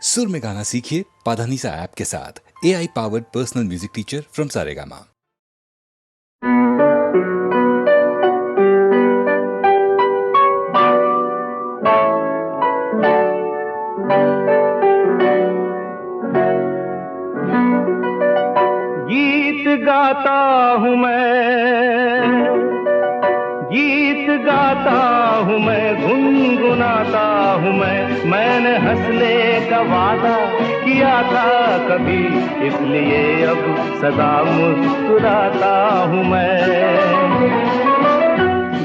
सुर में गाना सीखिए पाधानीसा ऐप के साथ। AI powered personal music teacher from Saregama. गीत गाता हूँ मैं, गीत गाता हूँ मैं, गुनगुनाता हूँ मैंने हंसने का वादा किया था कभी, इसलिए अब सदा मुस्कुराता हूँ मैं।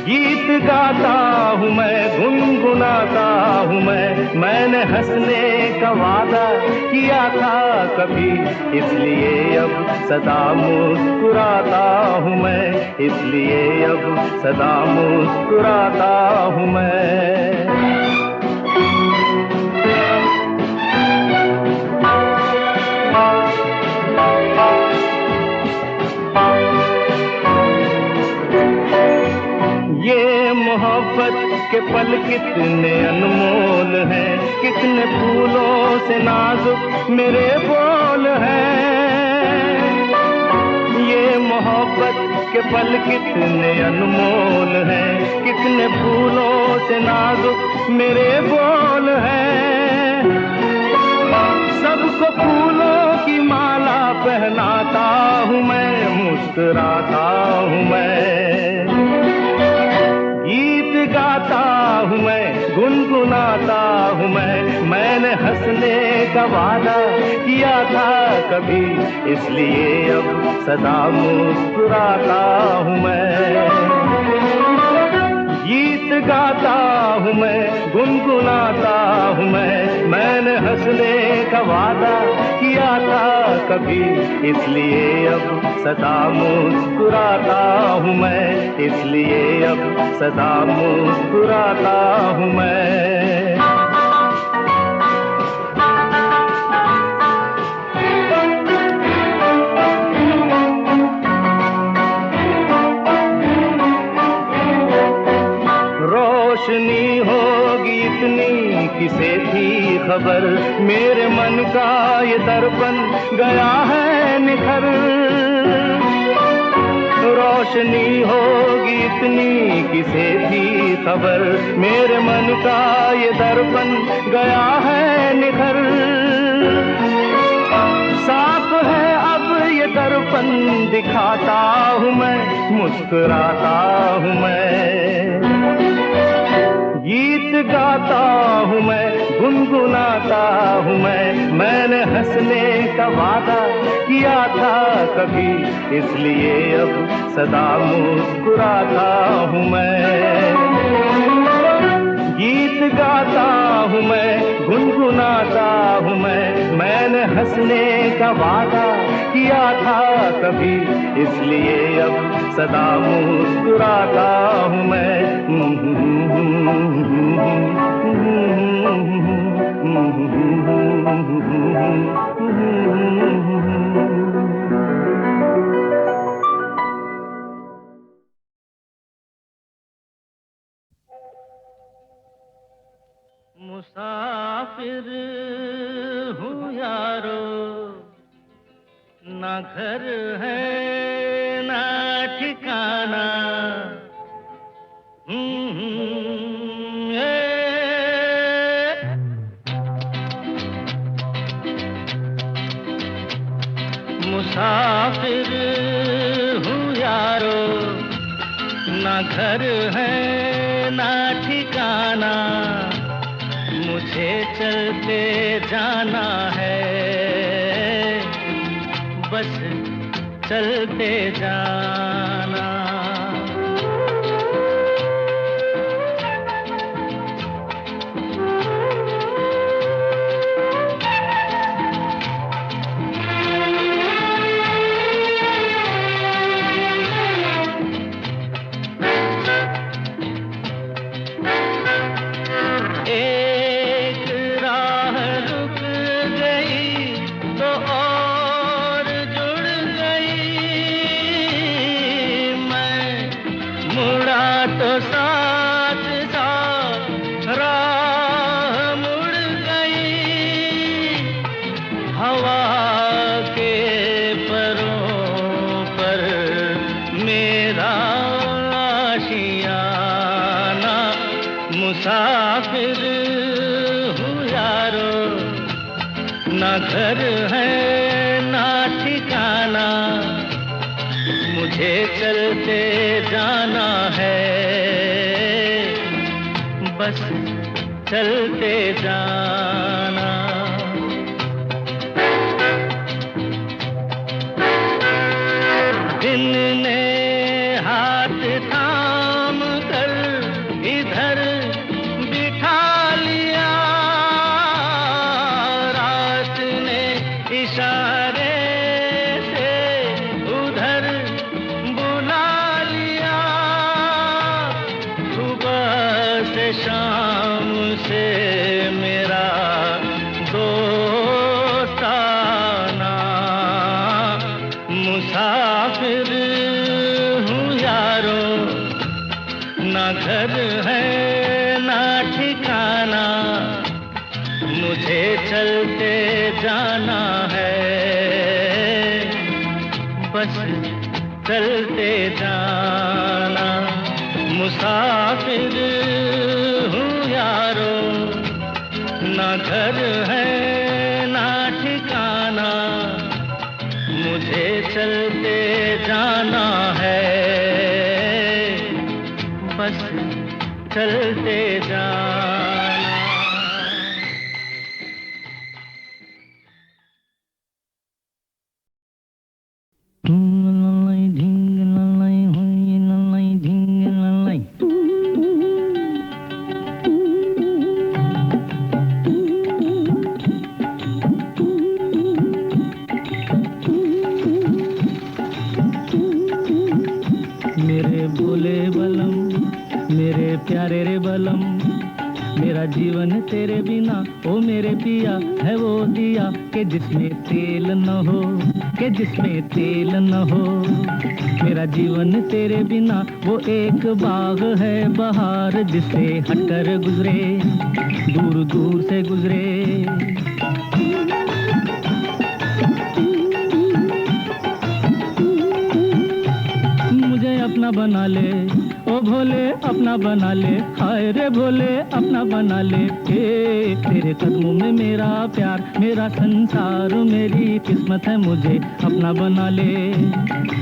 गीत गाता हूँ मैं, गुनगुनाता हूँ मैंने हंसने का वादा किया था कभी, इसलिए अब सदा मुस्कुराता हूँ मैं, इसलिए अब सदा मुस्कुराता हूँ मैं। ये मोहब्बत के पल कितने अनमोल हैं, कितने फूलों से नाजुक मेरे बोल हैं। ये मोहब्बत के पल कितने अनमोल हैं, कितने फूलों से नाजुक मेरे बोल हैं। सबको फूलों की माला पहनाता हूँ मैं, मुस्कुराता हूँ मैं। गीत गाता हूँ मैं, गुनगुनाता हूँ मैंने हंसने का वादा किया था कभी, इसलिए अब सदा मुस्कुराता हूँ मैं। गीत गाता हूँ मैं, गुनगुनाता हूँ मैंने हंसने का वादा किया था कभी, इसलिए अब सदा मुस्कुराता हूँ मैं, इसलिए अब सदा मुस्कुराता हूँ मैं। रोशनी होगी इतनी किसे थी खबर, मेरे मन का ये दर्पण गया है निखर। रोशनी होगी इतनी किसे थी खबर, मेरे मन का ये दर्पण गया है निखर। साफ है अब ये दर्पण दिखाता हूँ मैं, मुस्कुराता हूँ मैं। गीत गाता हूँ मैं, गुनगुनाता हूँ मैंने हंसने का वादा किया था कभी, इसलिए अब सदा मुस्कुराता हूँ मैं। गीत गाता हूँ मैं, गुनगुनाता हूँ मैंने हंसने का वादा किया था कभी, इसलिए अब सदा मुस्कुराता हूँ मैं। मुसाफिर हूँ यारो, ना घर है ना ठिकाना। मुसाफिर हूँ यारो, ना घर है ना ठिकाना। मुझे चलते जाना है, बस चलते जाना। ना घर है ना ठिकाना, मुझे चलते जाना है, बस चलते जाना। दिन ने हाथ थाम कर इधर बिठा लिया, रात ने इशारे से उधर बुला लिया, सुबह से शाम से मेरा दोस्ताना, मुसाफिर हूँ यारो, ना घर है ना ठिकाना, मुझे चलते जाना है, बस चलते जाना। मुसाफिर हूँ यारो, ना घर है ना ठिकाना, मुझे चलते जाना है, बस चलते जाना। मेरे भोले बलम, मेरे प्यारे रे बलम, मेरा जीवन तेरे बिना ओ मेरे पिया है वो दिया कि जिसमें तेल न हो, कि जिसमें तेल न हो। मेरा जीवन तेरे बिना वो एक बाग है बहार, जिससे हटकर गुजरे, दूर दूर से गुजरे। मुझे अपना बना ले ओ भोले, अपना बना ले, हाय रे भोले अपना बना ले। तेरे कदमों में मेरा प्यार, मेरा संसार, मेरी किस्मत है, मुझे अपना बना ले।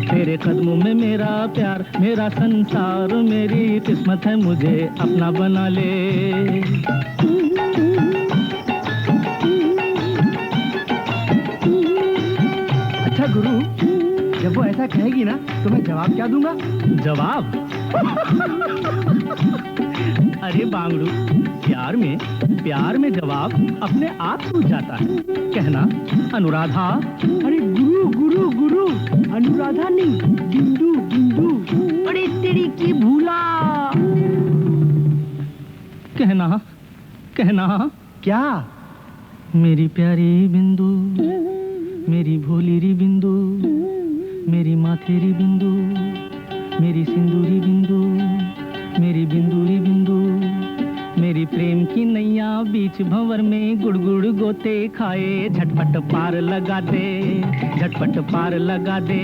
तेरे कदमों में मेरा प्यार, मेरा संसार, मेरी किस्मत है, मुझे अपना बना ले। अच्छा गुरु, जब वो ऐसा कहेगी ना तो मैं जवाब क्या दूंगा? जवाब? अरे बांगड़ू, प्यार में जवाब अपने आप सूझ जाता है। कहना अनुराधा। अरे गुरु गुरु गुरु, अनुराधा नहीं, बिंदु बिंदु। अरे तेरी की भूला। कहना क्या? मेरी प्यारी बिंदु, मेरी भोली री बिंदु, मेरी माथेरी बिंदु, मेरी सिंदूरी बिंदु, मेरी बिंदूरी बिंदु, मेरी प्रेम की नैया बीच भंवर में गुड़गुड़ गोते खाए, झटपट पार लगा दे, झटपट पार लगा दे।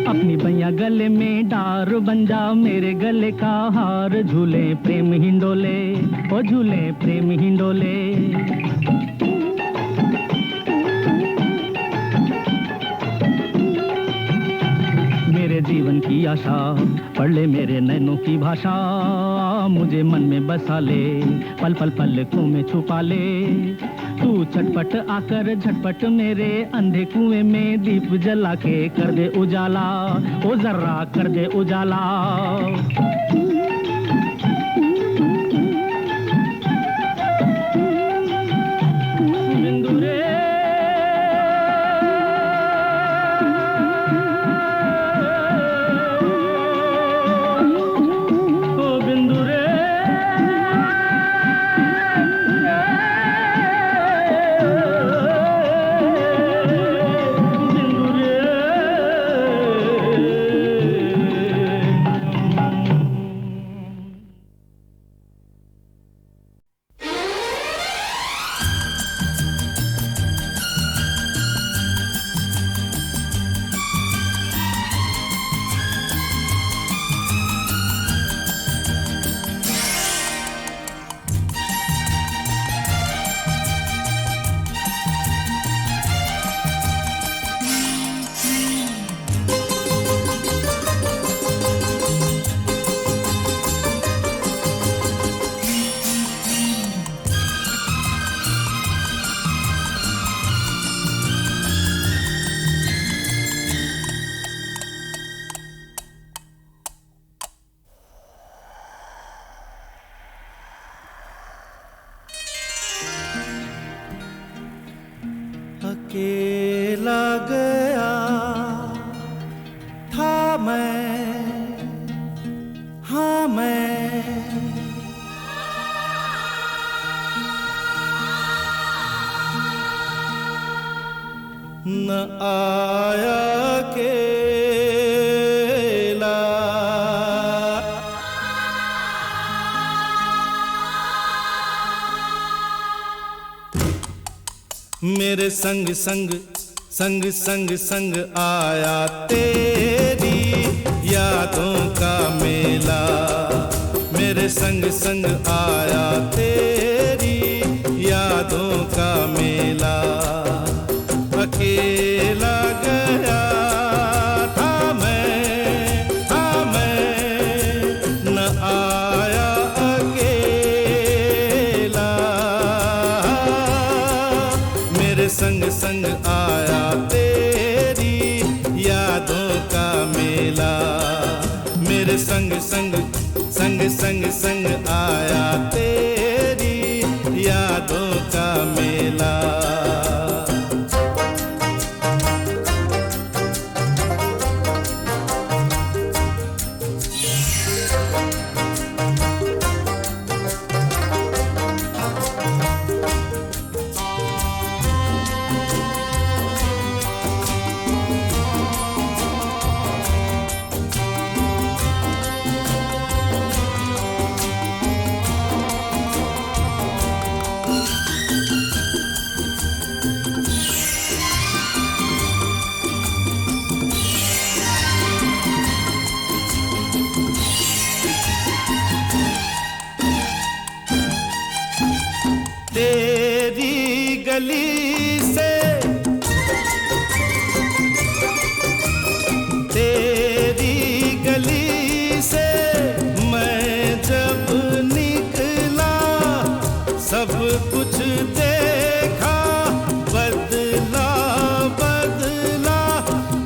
अपनी बैया गले में डार बन जा, मेरे गले का हार, झूले प्रेम हिंडोले, ओ झूले प्रेम हिंडोले। मेरे जीवन की आशा पढ़ ले मेरे नैनों की भाषा, मुझे मन में बसा ले, पल पल पलकों में छुपा ले। तू चटपट आकर झटपट मेरे अंधे कुएं में दीप जला के कर दे उजाला, ओ जर्रा कर दे उजाला। बिंदु रे ओ बिंदु रे, बिंदु रे। अकेला गया था मैं, हाँ मैं न आया अकेला, मेरे संग संग संग संग संग आया तेरी यादों का मेला, मेरे संग संग आया तेरी यादों का मेला। अकेला गया था मैं न आया अकेला, मेरे संग संग आया तेरी यादों का मेला, मेरे संग संग संग संग संग आया तेरी यादों का मेला। तेरी गली से तेरी गली से मैं जब निकला, सब कुछ देखा बदला बदला।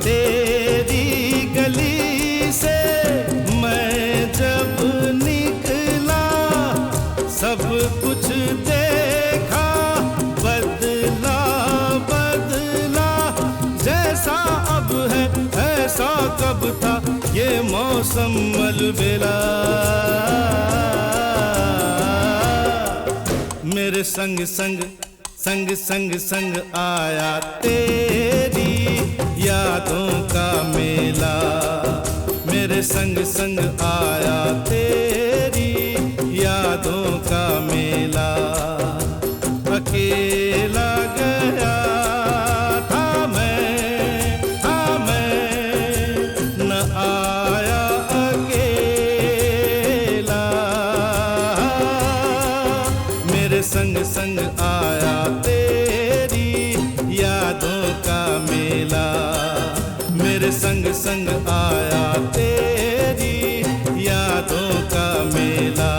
तेरी गली से मैं जब निकला, सब कुछ देखा बदला बदला। जैसा अब है ऐसा कब था ये मौसम अलबेला, मेरे संग संग संग संग संग आया तेरी यादों का मेला, मेरे संग संग आया तेरी यादों का मेला। अकेला गया था मैं न आया अकेला, मेरे संग संग आया तेरी यादों का मेला, मेरे संग संग आया तेरी यादों का मेला।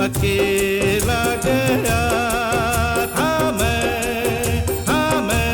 अकेला गया था मैं, हाँ मैं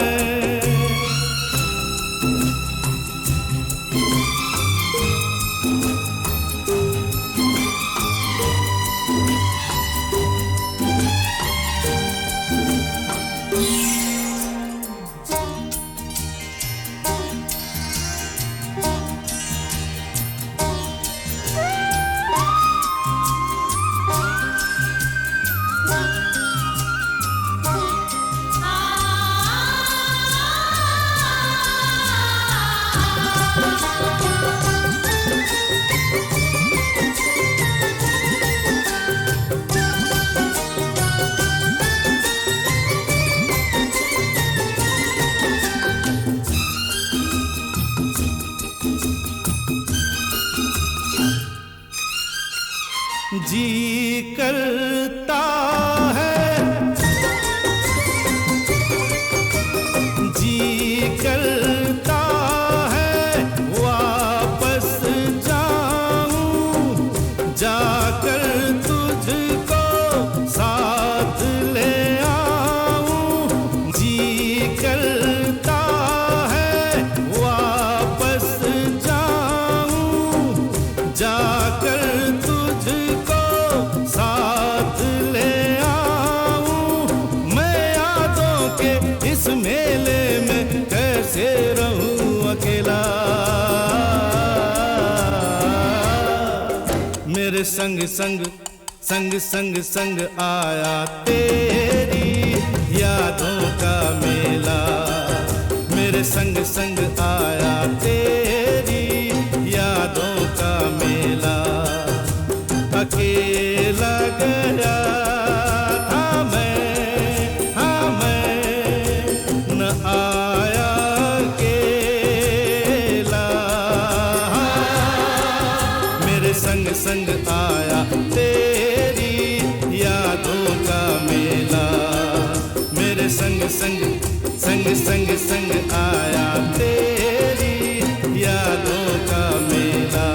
जी करता है, जी करता है वापस जाऊं, जाकर तुझको साथ ले आऊं। जी करता है वापस जाऊं, जाकर तुझको साथ ले आऊं। मैं यादों के इस मेरे संग संग संग संग संग आया तेरी यादों का मेला। मेरे संग संग आया तेरी यादों का मेला। अकेला गया था मैं न आया अकेला। मेरे संग संग आया तेरी यादों का मेला। मेरे संग संग संग संग संग आया तेरी यादों का मेला।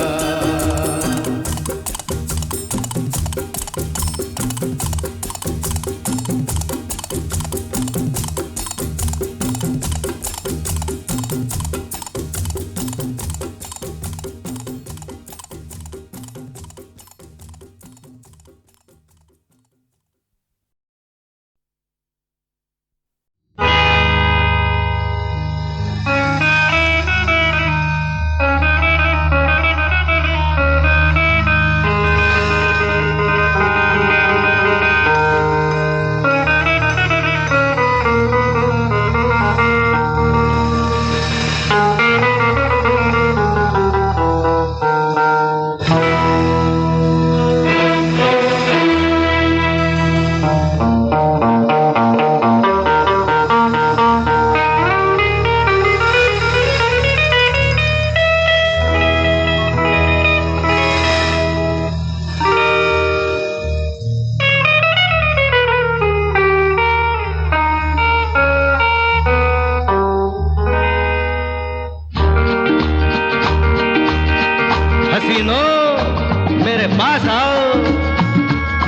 मेरे पास आओ,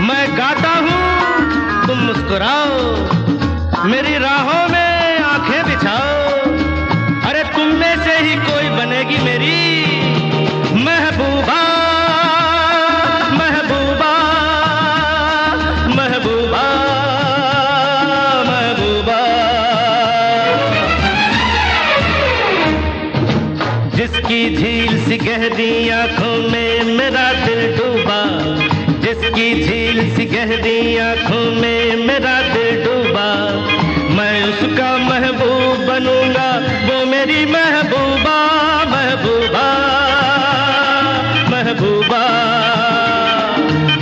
मैं गाता हूँ तुम मुस्कुराओ, मेरी राहों में आंखें बिछाओ। अरे तुम में से ही कोई बनेगी मेरी महबूबा, महबूबा, महबूबा, महबूबा। जिसकी झील सी गहरी आंखों में मेरा दिल डूबा, जिसकी झील सी गहरी आंखों में मेरा दिल डूबा, मैं उसका महबूब बनूंगा, वो मेरी महबूबा, महबूबा, महबूबा।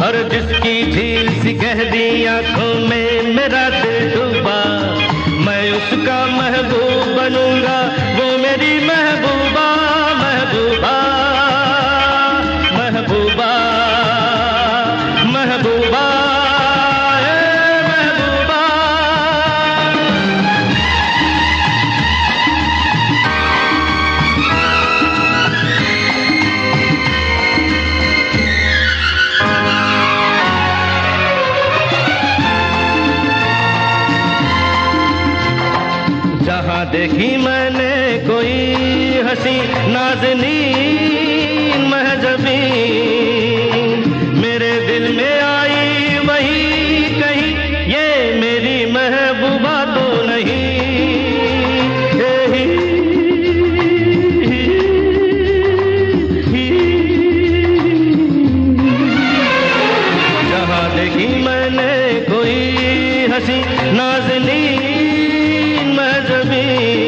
और जिसकी झील सी गहरी आंखों में मेरा दिल डूबा, मैं उसका महबूब बनूंगा, वो मेरी महबूबा, महबूबा, महबूबा, महबूबा, महबूबा। जहाँ देखी मैंने कोई हंसी नाज़नीन महजबीन, मेरे दिल में आई वही कहीं, ये मेरी महबूबा तो नहीं। जहाँ देखी मैंने कोई हंसी नाज़नीन महजबीन,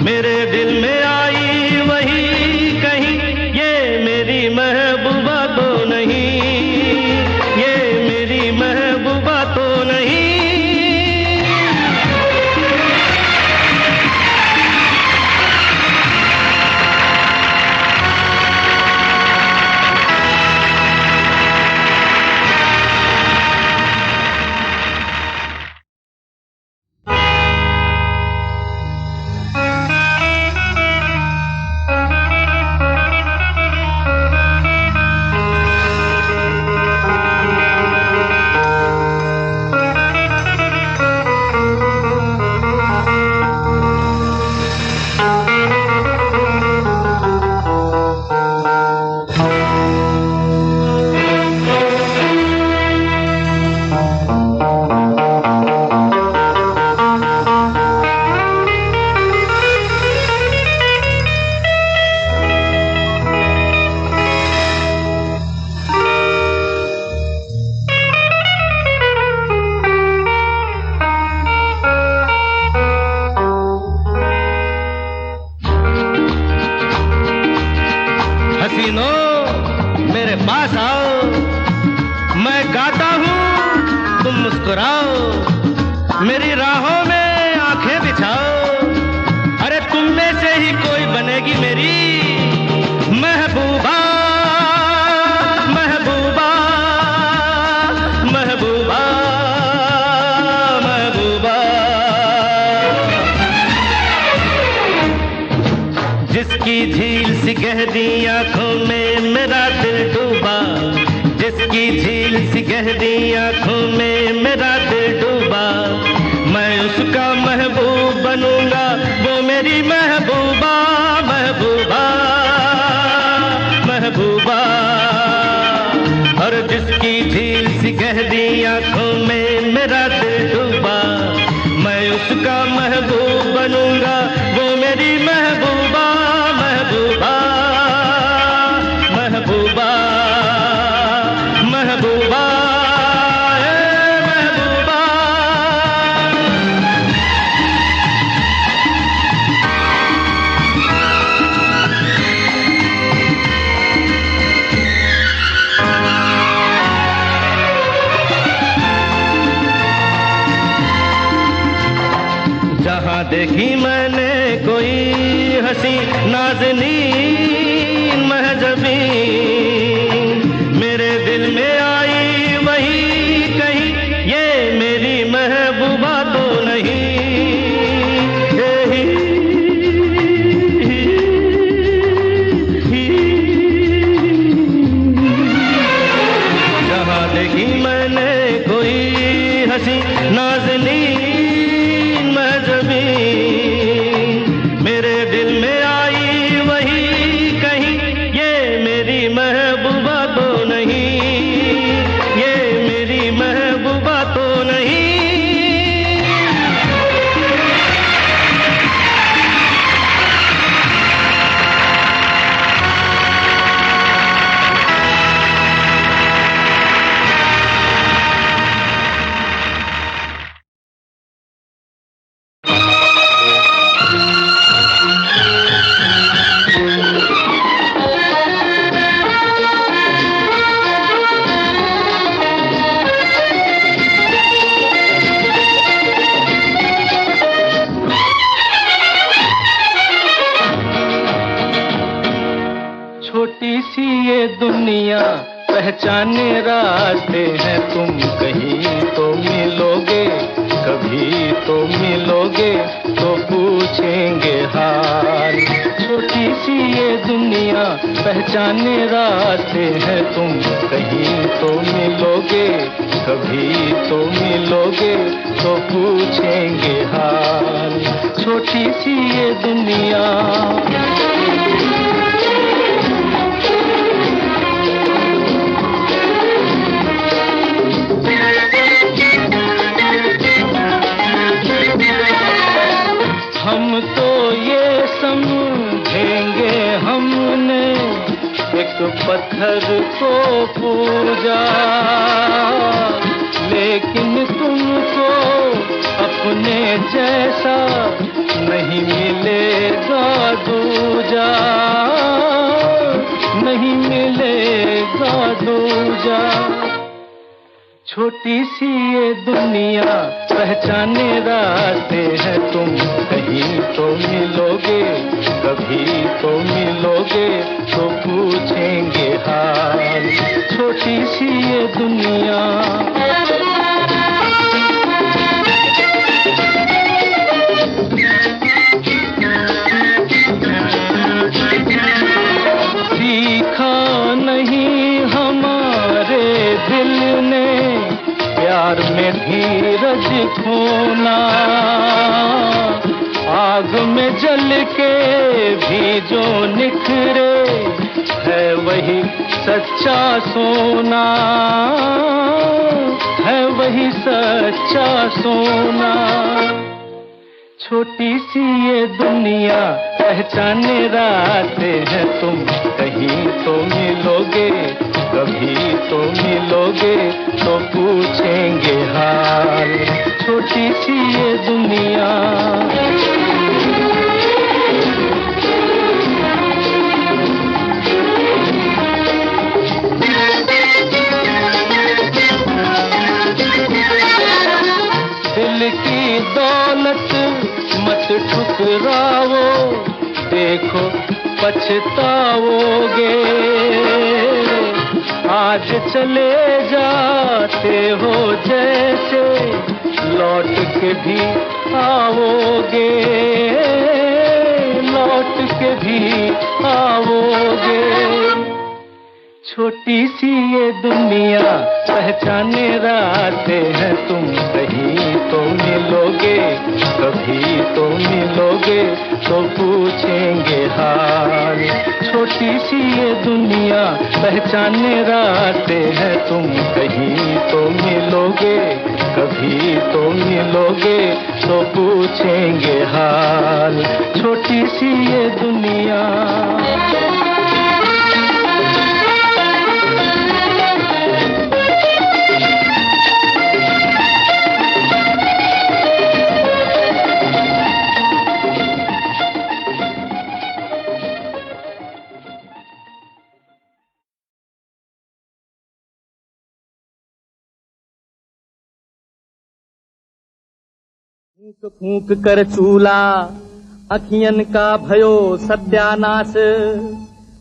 मेरे दिल में आई वही मेरे पास आओ, मैं गाता हूँ तुम मुस्कुराओ, मेरी राहों में आंखें बिछाओ, अरे तुम में से ही कोई बनेगी मेरी महबूबा, महबूबा, महबूबा, महबूबा। जिसकी झील सी गहरी आंखों में मेरा दिल डूबा, जिसकी झील सी गहरी आंखों में मेरा दिल डूबा, मैं उसका महबूब बनूंगा, वो मेरी महबूबा, महबूबा, महबूबा। और जिसकी झील सी गहरी आंखों में मेरा दिल डूबा, मैं उसका महबूब बनूंगा, वो मेरी महबूबा, महबूबा, महबूबा, महबूबा, महबूबा। जहाँ देखी मैंने कोई हंसी नाज़नीन महजबी, मेरे दिल में आई वही कहीं, ये मेरी महबूबा तो नहीं। जहाँ देखी मैंने कोई हंसी नाज़नीन महजबी, मेरे दिल में आई वही कहीं, ये मेरी महबूबा तो नहीं, ये मेरी महबूबा तो नहीं। छोटी सी ये दुनिया पहचाने रास्ते हैं, तुम कहीं तो मिलोगे, कभी तो मिलोगे, तो पूछेंगे हाल। छोटी सी ये दुनिया पहचाने रास्ते हैं, तुम कहीं तो मिलोगे, कभी तो मिलोगे, तो पूछेंगे हाल। छोटी सी ये दुनिया हम तो ये समझेंगे हमने एक पत्थर को पूजा, लेकिन तुमको अपने जैसा नहीं मिलेगा दूजा, नहीं मिलेगा दूजा। छोटी सी ये दुनिया पहचाने रास्ते हैं, तुम कहीं तो मिलोगे, कभी तो मिलोगे, तो पूछेंगे हाल। छोटी सी ये दुनिया सीखा नहीं हमारे दिल ने प्यार में धीरज खोना, आग में जल के भी जो निखरे है वही सच्चा सोना, है वही सच्चा सोना। छोटी सी ये दुनिया पहचाने रास्ते हैं, तुम कहीं तो मिलोगे, कभी तो मिलोगे, तो पूछेंगे हाल। छोटी सी ये दुनिया टकराओ, देखो पछताओगे। आज चले जाते हो जैसे लौट के भी आओगे, लौट के भी आओगे। छोटी सी ये दुनिया पहचाने रास्ते हैं, तुम कहीं तो मिलोगे, कभी तो मिलोगे तो पूछेंगे हाल। छोटी सी ये दुनिया पहचाने रास्ते हैं, तुम कहीं तो मिलोगे, कभी तो मिलोगे तो पूछेंगे हाल। छोटी सी ये दुनिया। फूंक फूंक कर चूल्हा अखियन का भयो सत्यानाश।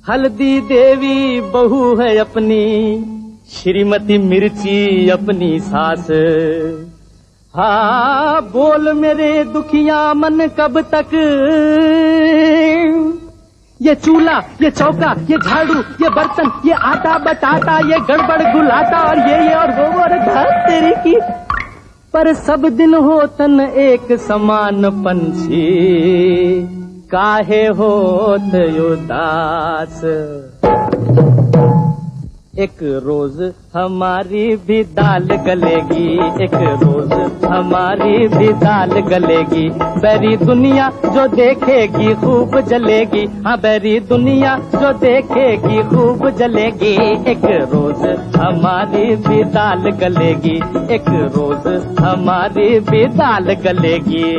हल्दी देवी बहू है अपनी, श्रीमती मिर्ची अपनी सास। हाँ बोल मेरे दुखिया मन कब तक, ये चूल्हा, ये चौका, ये झाड़ू, ये बर्तन, ये आटा बटाटा, ये गड़बड़ गुलाटा और ये और वो और घर तेरी की। पर सब दिन होतन एक समान पंछी, काहे होत उदास। एक रोज हमारी भी दाल गलेगी, एक रोज हमारी भी दाल गलेगी। बैरी दुनिया जो देखेगी खूब जलेगी, हाँ बैरी दुनिया जो देखेगी खूब जलेगी। एक रोज हमारी भी दाल गलेगी, एक रोज हमारी भी दाल गलेगी।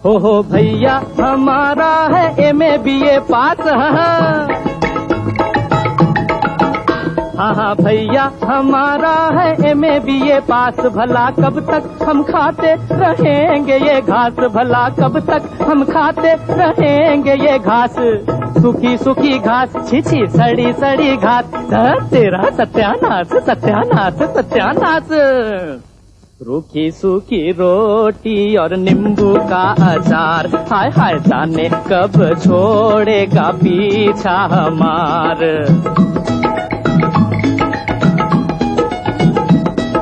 हो भैया हमारा है एमए बीए पास। हाँ भैया हमारा है एमए बीए पास। भला कब तक हम खाते रहेंगे ये घास, भला कब तक हम खाते रहेंगे ये घास। सूखी सूखी घास, छिछी सड़ी सड़ी घास, तेरा सत्यानाश सत्यानाश सत्यानाश। रूखी सूखी रोटी और नींबू का अचार, हाय हाय जाने कब छोड़ेगा पीछा हमार।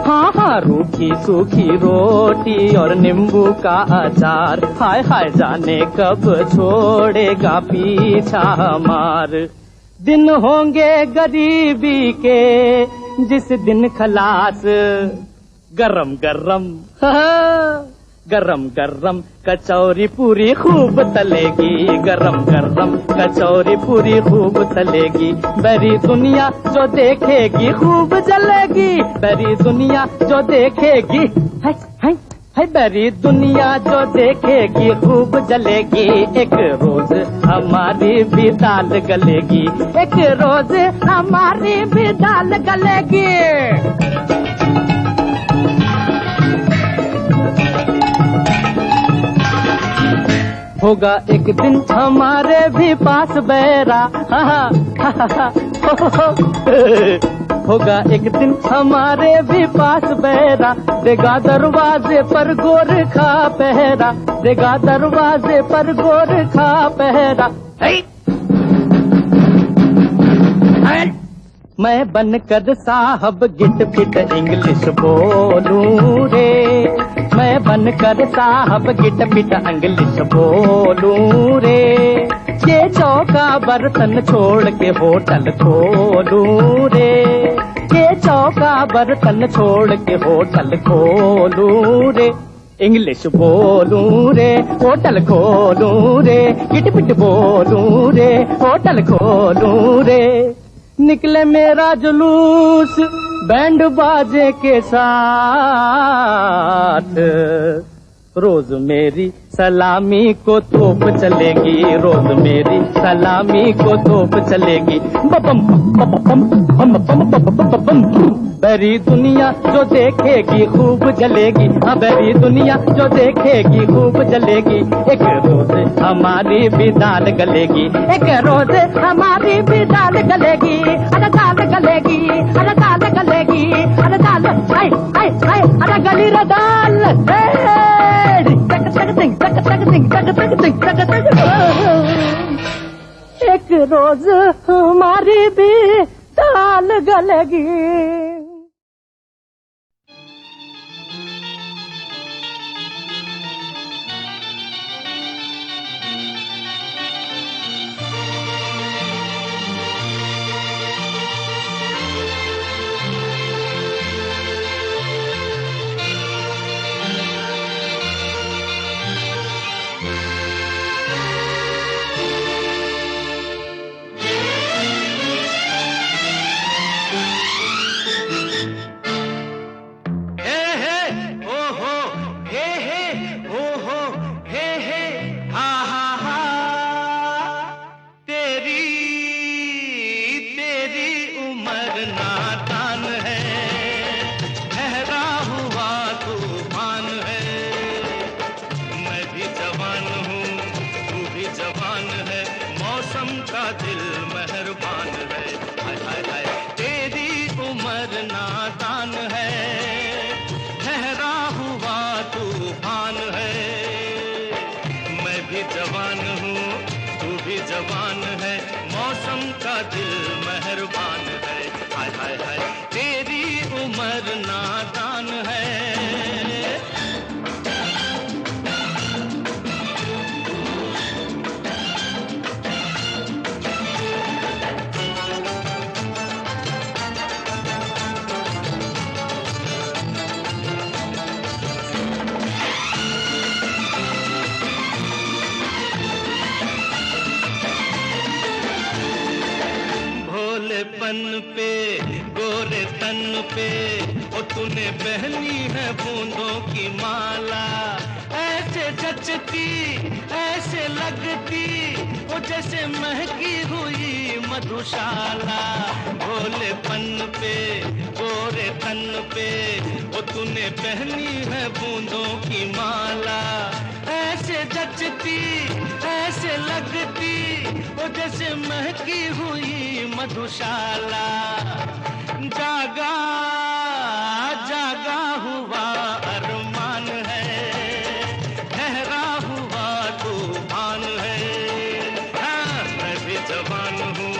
हाँ हाँ रूखी सूखी रोटी और नींबू का अचार, हाय हाय जाने कब छोड़ेगा पीछा हमार। दिन होंगे गरीबी के जिस दिन खलास, गरम गरम गरम गरम कचौरी पूरी खूब तलेगी, गरम गरम कचौरी पूरी खूब तलेगी। बैरी दुनिया जो देखेगी खूब जलेगी, बैरी दुनिया जो देखेगी है बैरी दुनिया जो देखेगी खूब जलेगी। एक रोज हमारी भी दाल गलेगी, एक रोज हमारी भी दाल गलेगी। होगा एक दिन हमारे भी पास बैरा, होगा एक दिन हमारे भी पास बैरा। देगा दरवाजे पर गोरखा पहरा, देगा दरवाजे पर गोरखा पहरा। मैं बनकर साहब गिट पिट इंग्लिश बोलूं रे, मैं बनकर साहब गिट पिट इंग्लिश बोलूं रे। ये चौका बर्तन छोड़ के होटल खोलूं रे, ये चौका बर्तन छोड़ के होटल खोलूं रे। इंग्लिश बोलूं रे, होटल खोलूं रे, गिट पिट बोलूं रे, होटल खोलूं रे। निकले मेरा जुलूस बैंड बाजे के साथ, रोज मेरी सलामी को तोप चलेगी, रोज मेरी सलामी को तोप चलेगी। बम बम बम बम बम बम। बड़ी दुनिया जो देखेगी खूब जलेगी, हाँ बड़ी दुनिया जो देखेगी खूब जलेगी। एक रोज हमारी भी दाल गलेगी, एक रोज हमारी भी दाल गलेगी। अरे दाल गलेगी, अरे दाल गलेगी, अरे दाल हाय हाय हाय, अरे गली रे दाल। एक रोज हमारी भी दाल गलेगी। पे गोरे तन पे ओ तूने पहनी है बूंदों की माला, ऐसे जचती ऐसे लगती ओ जैसे महकी हुई मधुशाला। भोलेपन पे गोरे तन पे ओ तूने पहनी है बूंदों की माला, ऐसे जचती ऐसे लगती ओ जैसे महकी हुई मधुशाला। जागा जागा हुआ अरमान है, ठहरा हुआ तूफान है। हाँ मैं भी जवान हूँ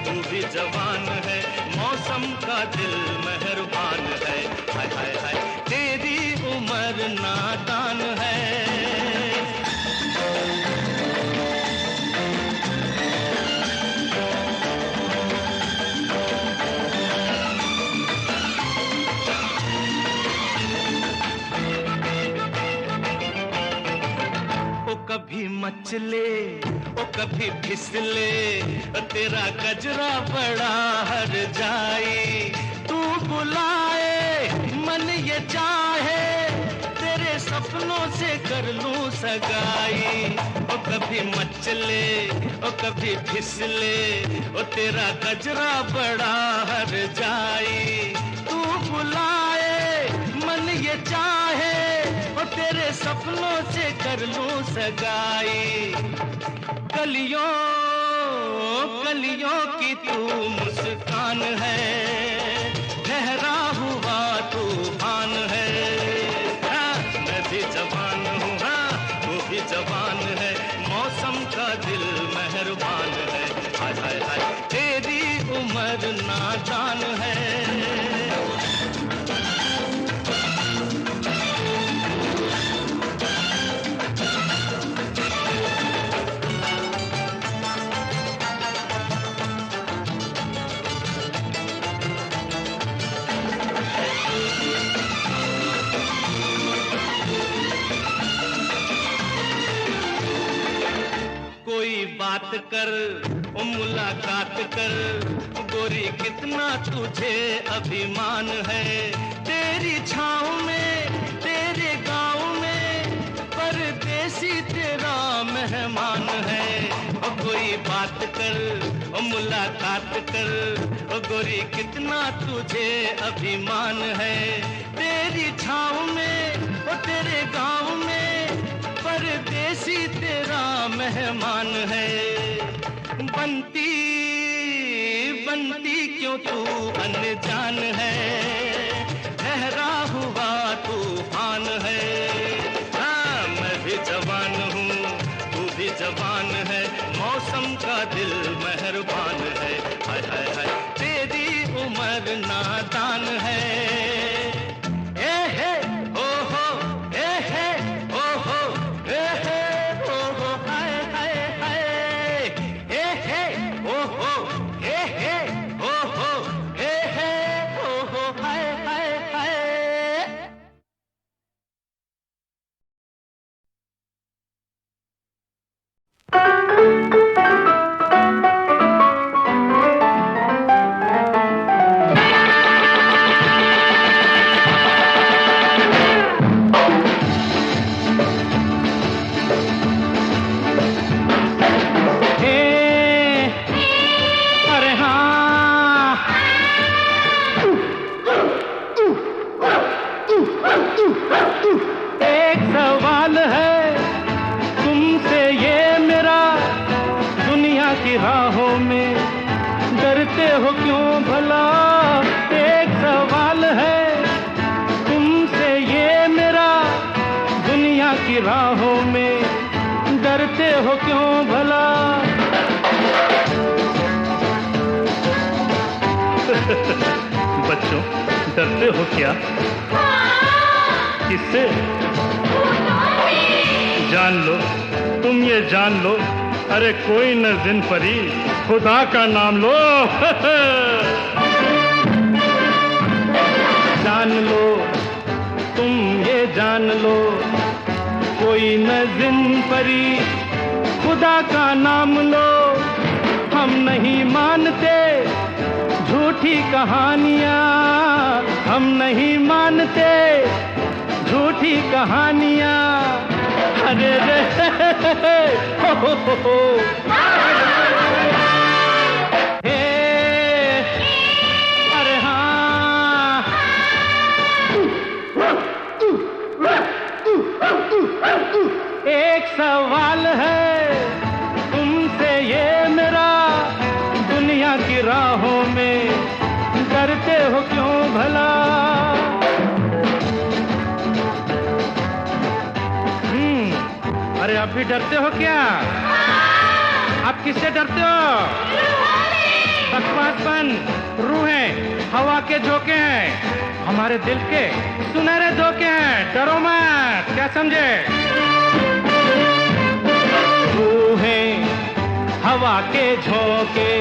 तू भी जवान है, मौसम का दिल मेहरबान है। हाय हाय हाय तेरी उम्र नादान है। कभी मचले ओ कभी फिसले तेरा गजरा बड़ा हर जाए। तू बुलाए मन ये चाहे तेरे सपनों से कर लूं सगाई। ओ कभी मचले ओ कभी फिसले ओ तेरा गजरा बड़ा हर जाए। तू बुलाए मन ये चाहे ओ तेरे सपनों से कर लूं सगाई। कलियों कलियों की तू मुस्कान है, ठहरा हुआ तूफान है। हाँ मैं भी जवान हूँ हाँ तू भी जवान है, मौसम का दिल मेहरबान है। हाय हाय हाय तेरी उम्र नादान है। कोई बात कर ओ मुलाकात कर, गोरी कितना तुझे अभिमान है। तेरी छाँव में तेरे गाँव में तेरा मेहमान है। ओ कोई बात कर, ओ मुलाकात कर, ओ गोरी कितना तुझे अभिमान है। तेरी छाँव में, ओ तेरे गाँव में, परदेसी तेरा मेहमान है। बनती बनती क्यों तू अनजान है, ठहरा हुआ तूफान है। हाँ मैं भी जवान हूँ, तू भी जवान है, मौसम का दिल मेहरबान है। हाय हाय हाय तेरी उम्र नादान है। ए हे ओ हो, ए हे ओ हो, ए हे ओ हो, हाय हाय हाय। ए हे ओ हो, ए हे ओ हो, ए हे ओ हो, हाय हाय हाय। अरे हाँ एक सवाल है तुमसे ये मेरा, दुनिया की राहों में डरते हो क्यों भला। एक सवाल है तुमसे ये मेरा, दुनिया की राहों में डरते हो क्यों भला। बच्चों डरते हो क्या? किससे? जान लो, तुम ये जान लो, अरे कोई न जिन परी, खुदा का नाम लो। जान लो तुम ये जान लो, कोई न जिन परी, खुदा का नाम लो। हम नहीं मानते झूठी कहानियाँ, हम नहीं मानते झूठी कहानियाँ। अरे रे हो। हे अरे हाँ एक सवाल है तुमसे ये मेरा, दुनिया की राहों में डरते हो क्यों भला। अरे आप भी डरते हो क्या? आप किससे डरते हो? बकवासपन, रूहें हवा के झोंके हैं, हमारे दिल के सुनहरे धोखे हैं। डरो मत, क्या समझे? रूहें हवा के झोंके,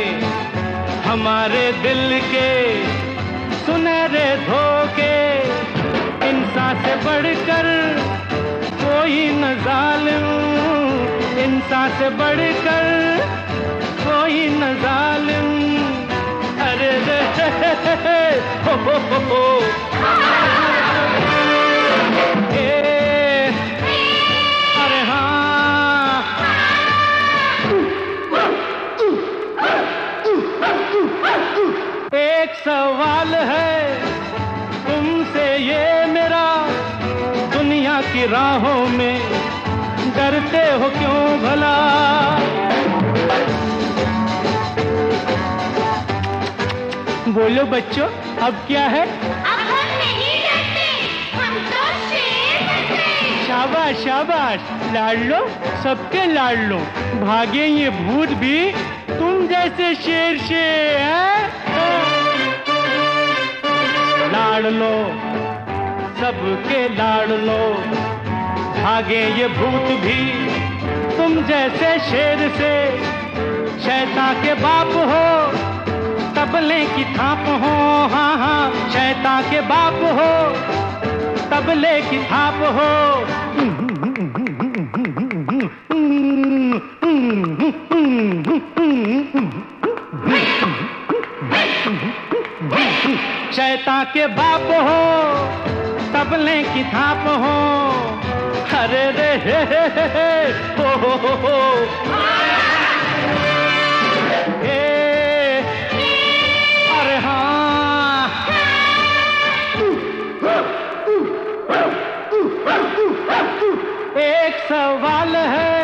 हमारे दिल के सुनहरे धोखे। इंसान से बढ़कर कोई न जालिम, इंसान से बढ़कर कोई न जालिम। अरे रे हो। अरे हाँ एक सवाल है तुमसे ये मेरा, दुनिया की राहों में डरते हो क्यों भला। बोलो बच्चों अब क्या है? अब हम नहीं डरते, हम तो शेर बनते। शाबाश शाबाश, लाड़ लो सबके लाड़ लो, भागे ये भूत भी तुम जैसे शेर से। लाड़ लो सबके लाड़ लो, भागे ये भूत भी तुम जैसे शेर से। शैतान के बाप हो तबले की थाप हो, हाँ हाँ शैतान के बाप हो तबले की थाप हो। शैतान के बाप हो तबले की थाप हो। अरे रे हे, हो ए, अरे हाँ एक सवाल है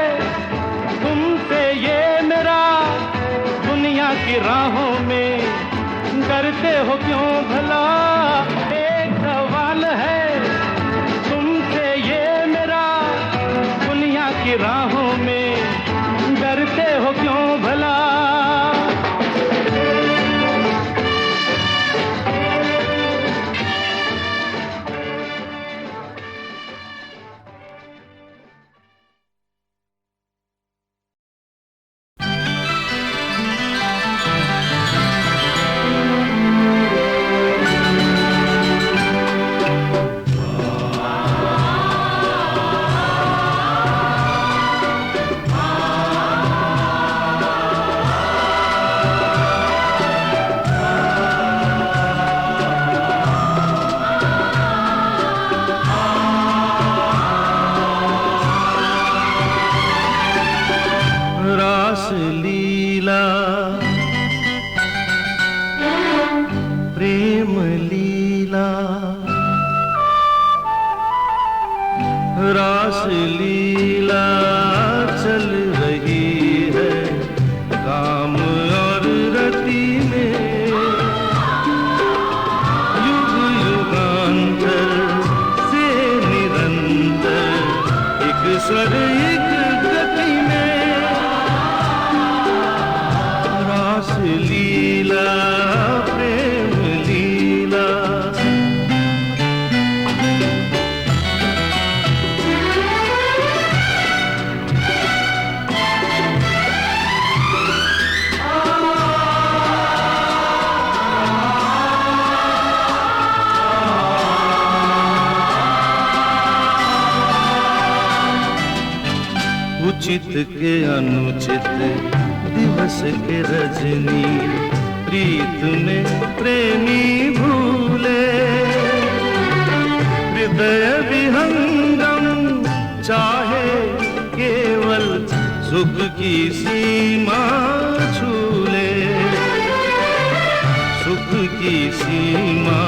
तुमसे ये मेरा, दुनिया की राहों में डरते हो क्यों भला? एक सवाल है तुमसे ये मेरा, दुनिया की राहों में डरते हो क्यों भला? रास लीला चल रही है काम और रति में, युग युगांतर से निरंतर एक स्वर एक गति में। रास लीला प्रेम लीला उचित के अनुचित दिवस के रजनी, प्रीत में प्रेमी भूले, हृदय विहंगम चाहे केवल सुख की सीमा छूले, सुख की सीमा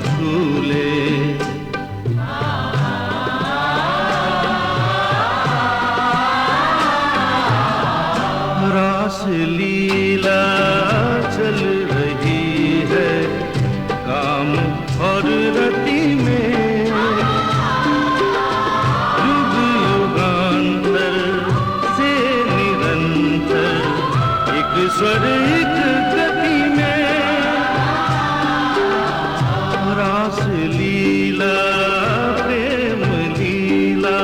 छूले। रास लीला चल रही है काम और रति में, युग युगांतर से निरंतर एक स्वर एक गति में। रास लीला प्रेम लीला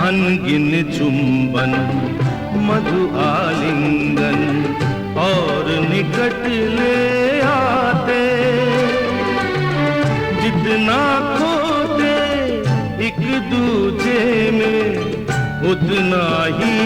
अनगिन चुंबन मधु आलिंगन और निकट ले आते, जितना खोते एक दूजे में उतना ही